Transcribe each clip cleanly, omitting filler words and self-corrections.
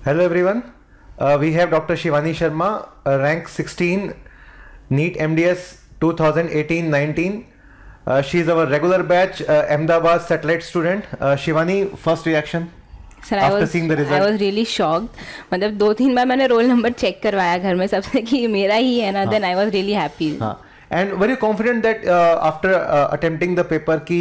Hello everyone. We have Dr. Shivani Sharma, rank 16, NEET MDS 2018-19. She is our regular batch Ahmedabad satellite student. Shivani, first reaction sir after seeing the I result? Was really shocked. मतलब 2-3 बार मैंने roll number check करवाया घर में सबसे कि मेरा ही है ना. Then I was really happy. हाँ. And were you confident that after attempting the paper कि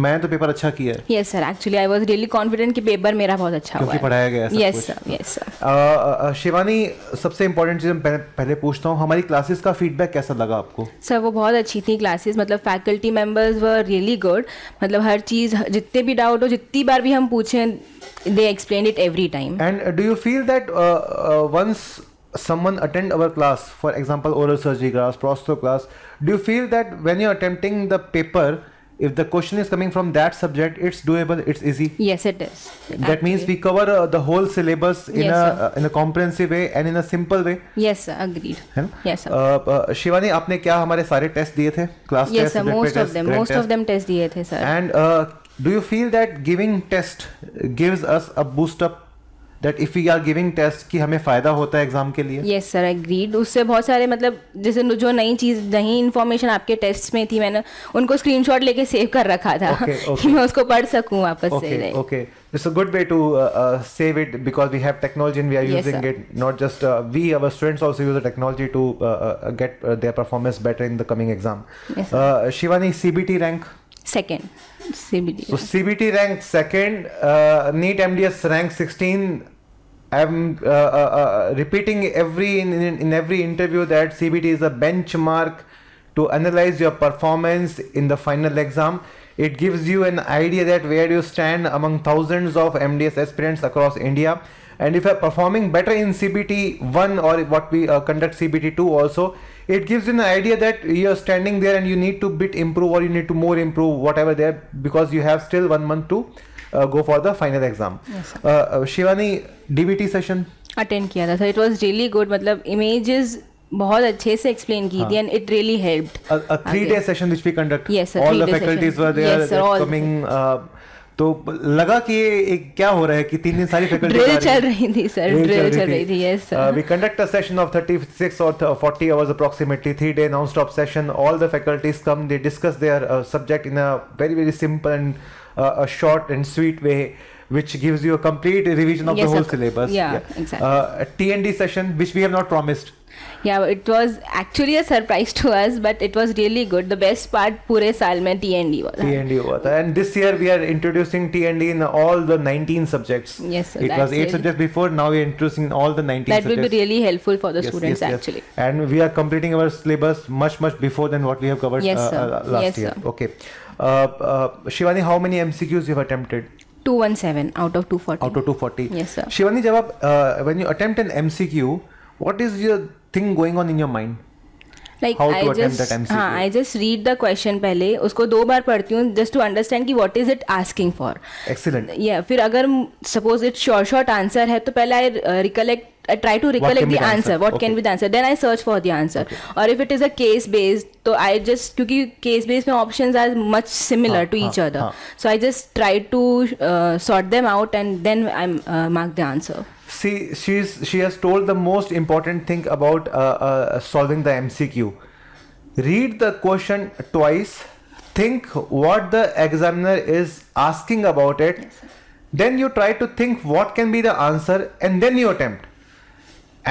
मैं तो पेपर अच्छा किया है? Yes sir, actually I was really confident कि पेपर मेरा बहुत अच्छा हुआ क्योंकि है. पढ़ाया गया है सब यस कुछ. Sir, yes sir. शिवानी, सबसे इम्पोर्टेंट चीज़ मैं पहले पूछता हूँ, हमारी क्लासेस का फीडबैक कैसा लगा आपको? सर वो बहुत अच्छी थी क्लासेस. मतलब faculty members were really good. मतलब हर चीज़, जितने भी डाउट हो, जितनी बार भी हम पूछें, they explained it every time. And do you feel that once someone attend our class, for example oral surgery class, prostho class, do you feel that when you're attempting the paper, if the question is coming from that subject, it's doable, it's easy? Yes, it is. That means we cover the whole syllabus in Yes, in a comprehensive way and in a simple way. Yes sir, agreed. है ना? Yes sir. Shivani, आपने क्या हमारे सारे test दिए थे? Class Yes test, sir, most of them test दिए थे sir. And do you feel that giving test gives us a boost up? That if we are giving test कि हमें फायदा होता है एग्जाम के लिए? Yes sir, agreed. उससे बहुत सारे, मतलब जैसे जो नई चीज़, नई इन्फॉर्मेशन आपके टेस्ट में थी, मैंने उनको स्क्रीनशॉट लेके सेव कर रखा था. कि मैं उसको पढ़ सकूं वापस से. Okay. It's a good way to save it because we have technology and we are Yes, using sir. it. Not just our students also use the technology to get their performance better in the coming exam. Yes, sir. Shivani, CBT rank? Second. CBD. So CBT rank second, NEET MDS rank 16. I'm repeating in every interview that CBT is a benchmark to analyze your performance in the final exam. It gives you an idea that where you stand among thousands of MDS aspirants across India. And if you're performing better in CBT 1 or what we conduct CBT 2 also, it gives you an idea that you're standing there and you need to bit improve or you need to more improve whatever there, because you have still 1 month to go for the final exam. Yes, Shivani, DBT session attend किया था sir. It was really good. मतलब images बहुत अच्छे से explain की थी and it really helped. a 3-day session which we conduct. Yes, sir, all the 3-day faculties session. were there. Yes, sir, they're all. coming. तो लगा कि ये क्या हो रहा है कि 3 दिन सारी फैकल्टी ड्रिल चल रही थी सर. ड्रिल चल रही थी. Yes sir. We conduct a session of 36 or 40 hours approximately, 3-day non-stop session. All the faculties come, they discuss their subject in a very simple and a short and sweet way, which gives you a complete revision of Yes, the whole sir. syllabus. Yeah, exactly. A TND session which we have not promised. Yeah, it was actually a surprise to us, but it was really good. The best part पूरे साल में TND हुआ था. TND हुआ था. And this year we are introducing TND in all the 19 subjects. Yes, sir, It was that's 8 really- subjects before, now we are introducing all the 19 That subjects. will be really helpful for the Yes, students yes. actually. And we are completing our syllabus much before than what we have covered Yes, sir. last Yes, year. sir. Okay. Shivani, how many MCQs you have attempted 217 out of 240. out of 240? Yes, sir. Shivani, जब आप when you attempt an MCQ, what is your thing going on in your mind? Like How to I attempt just that MCQ? हाँ, I just read the question पहले, उसको 2 बार पढ़ती हूँ just to understand कि what is it asking for. Excellent. Yeah, फिर अगर suppose it short answer है तो पहले I try to recollect can be the the answer. answer? What Okay. can be the answer? Then I search for the answer. Okay. Or if it is a case based, तो I just, क्योंकि case based में options are much similar हाँ, to each हाँ, other. हाँ. So I just try to sort them out and then I mark the answer. See, she has told the most important thing about solving the MCQ. Read the question twice, think what the examiner is asking about it, then you try to think what can be the answer and then you attempt.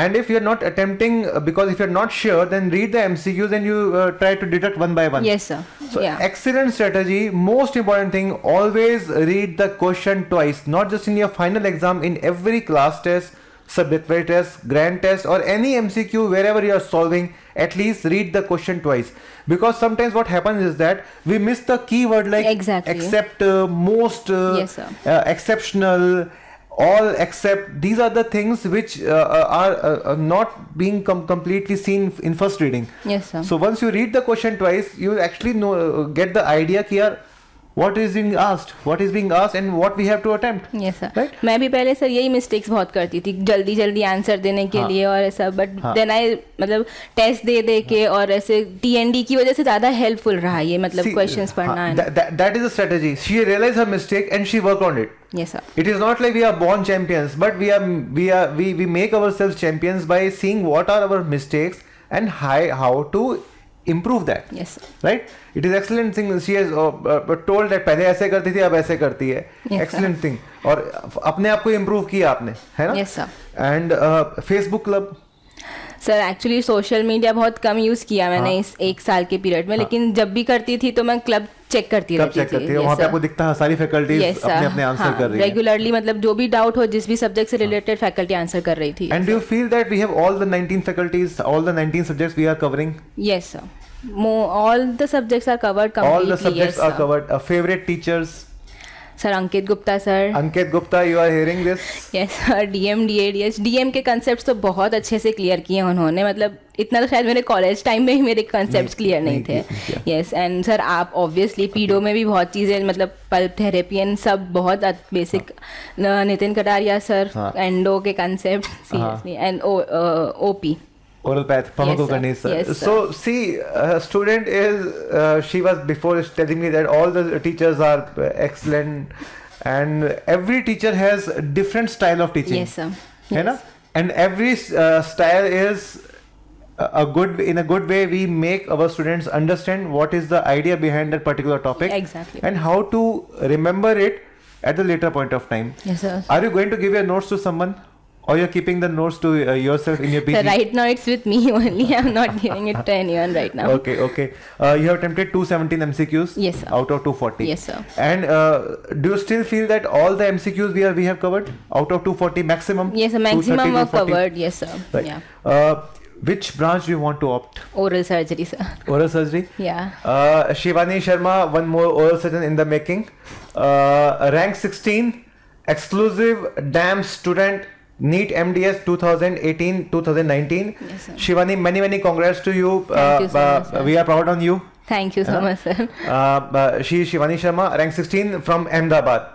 And if you're not attempting, because if you're not sure, then read the MCQs and you try to deduct one by one. Yes, sir. So Yeah. excellent strategy. Most important thing, always read the question twice, not just in your final exam, in every class test, subject test, grand test, or any MCQ, wherever you are solving, at least read the question twice. Because sometimes what happens is that we miss the keyword like Exactly. except, most, Yes, sir. exceptional, all except. These are the things which are not being completely seen in first reading. Yes, sir. So once you read the question twice, you actually know, get the idea कि यार what is being asked and what we have to attempt. Yes sir. Right? मैं भी पहले sir यही mistakes बहुत करती थी, जल्दी जल्दी आंसर देने के लिए और ऐसा, बट देन आई मतलब टेस्ट दे के और ऐसे TND की वजह से ज़्यादा हेल्पफुल रहा ये, मतलब क्वेश्चंस पढ़ना है. That is a strategy. She realized her mistake and she worked on it. Yes sir. It is not like we are born champions, but we make ourselves champions by seeing what are our mistakes and how to improve that. Yes sir. Right? It is excellent thing. She has told that पहले ऐसे करती थी अब ऐसे करती है. Yes, excellent thing. और अपने आप को improve किया आपने, है ना? Yes sir. And Facebook club. Sir actually social media बहुत कम यूज़ किया मैंने इस 1 साल के पीरियड में, लेकिन जब भी करती थी तो मैं क्लब चेक करती रहती थी. वहाँ पे आपको दिखता है सारी फैकल्टीज अपने आंसर कर रही है रेगुलरली, मतलब जो भी डाउट हो जिस भी सब्जेक्ट से रिलेटेड फैकल्टी आंसर कर रही थी. And do you feel that we have all the 19 faculties, all the 19 subjects we are covering? Yes sir, all the subjects are covered completely. All the subjects are covered. Favorite teachers? Sir Ankit Gupta sir. Ankit Gupta, you are hearing this? Yes sir. DM DADH DM के concept तो बहुत अच्छे से clear किए उन्होंने, मतलब इतना तो शायद मेरे कॉलेज टाइम में ही मेरे कंसेप्ट क्लियर नहीं थे. यस. एंड सर आप ऑब्वियसली पीडो में भी बहुत चीज़ें, मतलब पल्प थेरेपी एंड सब बहुत basic. Nitin Kataria sir, endo के concept seriously, and OP oral path, pharmacokinetics. Yes, sir. So see, student is she was before telling me that all the teachers are excellent and every teacher has different style of teaching. Yes sir. है ना? And every style is in a good way we make our students understand what is the idea behind that particular topic. Exactly. And how to remember it at the later point of time. Yes sir. Are you going to give your notes to someone? Or you're keeping the notes to yourself in your PG? So right now it's with me only. I'm not giving it to anyone right now. Okay. You have attempted 217 MCQs? Yes sir. Out of 240? Yes sir. And do you still feel that all the MCQs we have covered? Out of 240 maximum? Yes sir, maximum were covered. Yes sir. Right. Yeah. Which branch do you want to opt? Oral surgery sir. Oral surgery? Yeah. Shivani Sharma, one more oral surgeon in the making. Rank 16, exclusive DAM student, NEET MDS 2018-2019. Yes, sir. Shivani, many congrats to you. Thank you so much, sir. We are proud on you. Thank you so much sir. She is Shivani Sharma, rank 16 from Ahmedabad.